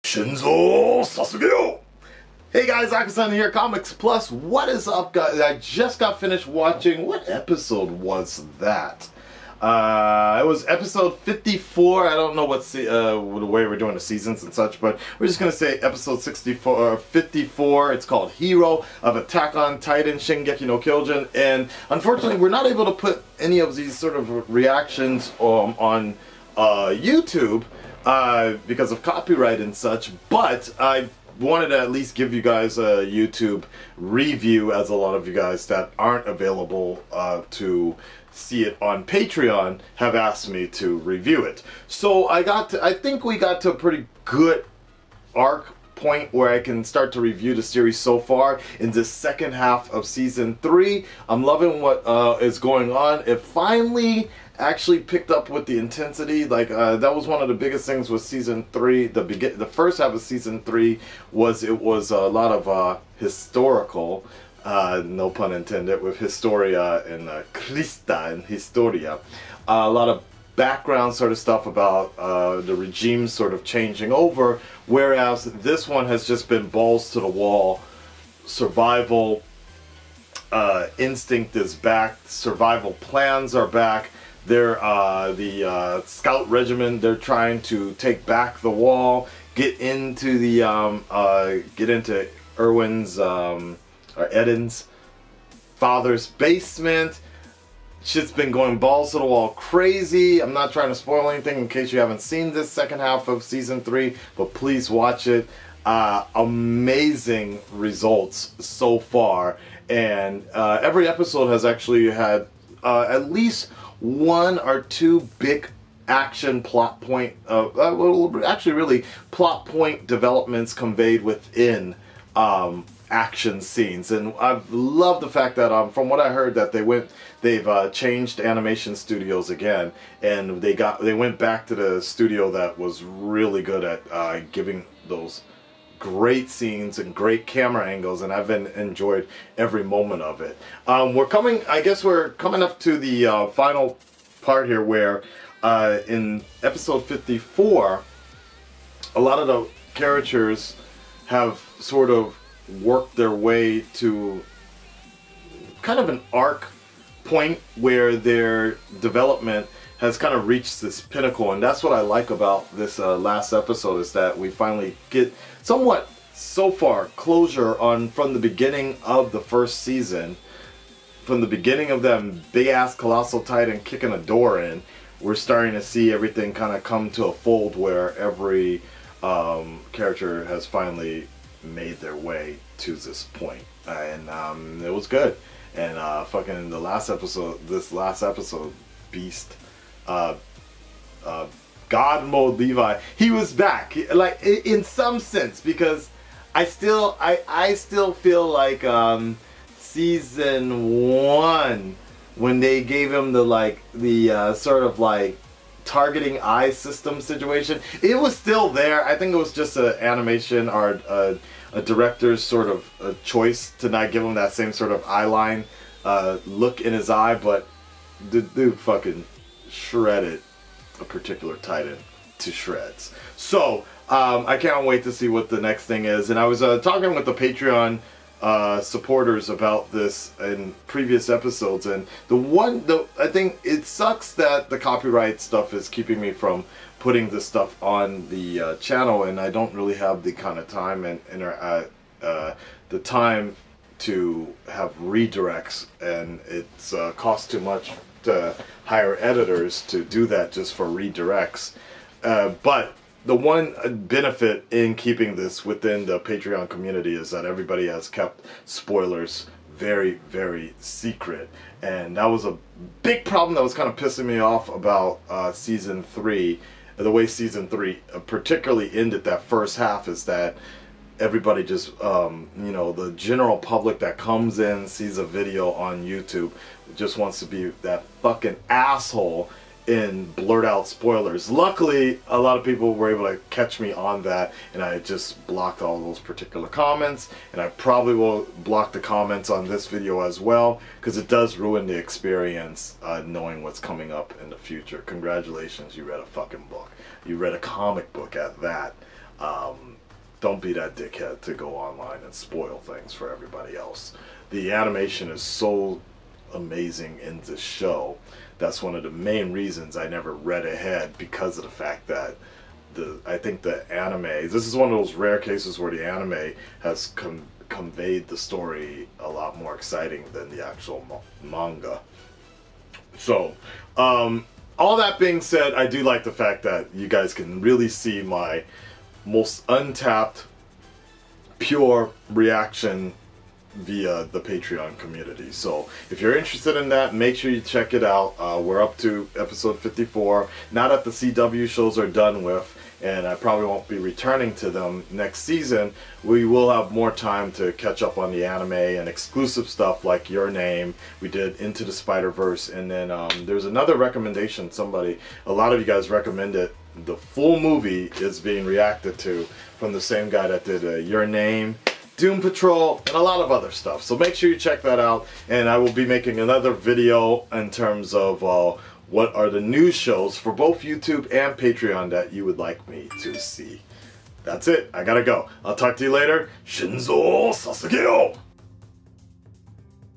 Shinzo Sasugeo! Hey guys, Akasan here, Comics Plus. What is up, guys? I just got finished watching, what episode was that? It was episode 54. I don't know what the way we're doing the seasons and such, but we're just gonna say episode 54. It's called Hero of Attack on Titan Shingeki no Kyojin, and unfortunately, we're not able to put any of these sort of reactions on YouTube because of copyright and such. But I wanted to at least give you guys a YouTube review, as a lot of you guys that aren't available to see it on Patreon have asked me to review it. So I think we got to a pretty good arc point where I can start to review the series so far in the second half of season 3. I'm loving what is going on. It finally actually picked up with the intensity. Like that was one of the biggest things with season 3. The first half of season 3 was a lot of historical, no pun intended, with Historia and Krista and Historia. A lot of background sort of stuff about the regime sort of changing over, whereas this one has just been balls to the wall. Survival instinct is back. Survival plans are back. They're the scout regiment. They're trying to take back the wall, get into Erwin's or Eden's father's basement. Shit's been going balls to the wall crazy. I'm not trying to spoil anything in case you haven't seen this second half of season 3, but please watch it. Amazing results so far, and every episode has actually had at least one or two big action plot point, actually really plot point developments conveyed within action scenes. And I've loved the fact that from what I heard that they've changed animation studios again, and they went back to the studio that was really good at giving those great scenes and great camera angles, and I've enjoyed every moment of it. I guess we're coming up to the final part here, where in episode 54 a lot of the characters have sort of worked their way to kind of an arc point where their development has kind of reached this pinnacle. And that's what I like about this last episode, is that we finally get somewhat, so far, closure from the beginning of the first season. From the beginning of them big ass colossal titan kicking a door in, we're starting to see everything kind of come to a fold where every character has finally made their way to this point, and it was good. And fucking this last episode, Beast, God Mode Levi, he was back, like in some sense, because I still feel like season 1, when they gave him the sort of like targeting eye system situation, it was still there. I think it was just an animation or a director's sort of a choice to not give him that same sort of eye line look in his eye, but the dude fucking shredded a particular Titan to shreds. So I can't wait to see what the next thing is. And I was talking with the Patreon supporters about this in previous episodes, and I think it sucks that the copyright stuff is keeping me from putting this stuff on the channel, and I don't really have the kind of time and the time to have redirects, and it's costs too much to hire editors to do that just for redirects. But the one benefit in keeping this within the Patreon community is that everybody has kept spoilers very, very secret. And that was a big problem that was kind of pissing me off about season 3. The way season 3 particularly ended that first half is that everybody just, you know, the general public that comes in, sees a video on YouTube, just wants to be that fucking asshole and blurt out spoilers. Luckily, a lot of people were able to catch me on that, and I just blocked all those particular comments, and I probably will block the comments on this video as well, because it does ruin the experience knowing what's coming up in the future. Congratulations, you read a fucking book. You read a comic book at that. don't be that dickhead to go online and spoil things for everybody else. The animation is so amazing in this show. That's one of the main reasons I never read ahead, because of the fact that I think the anime, this is one of those rare cases where the anime has conveyed the story a lot more exciting than the actual manga. So, all that being said, I do like the fact that you guys can really see my most untapped, pure reaction via the Patreon community. So if you're interested in that, make sure you check it out. We're up to episode 54. Now that the CW shows are done with, and I probably won't be returning to them next season, we will have more time to catch up on the anime and exclusive stuff like Your Name. We did Into the Spider-Verse, and then there's another recommendation. A lot of you guys recommended the full movie is being reacted to from the same guy that did Your Name, Doom Patrol, and a lot of other stuff. So make sure you check that out, and I will be making another video in terms of what are the new shows for both YouTube and Patreon that you would like me to see. That's it. I gotta go. I'll talk to you later. Shinzo Sasuke-o!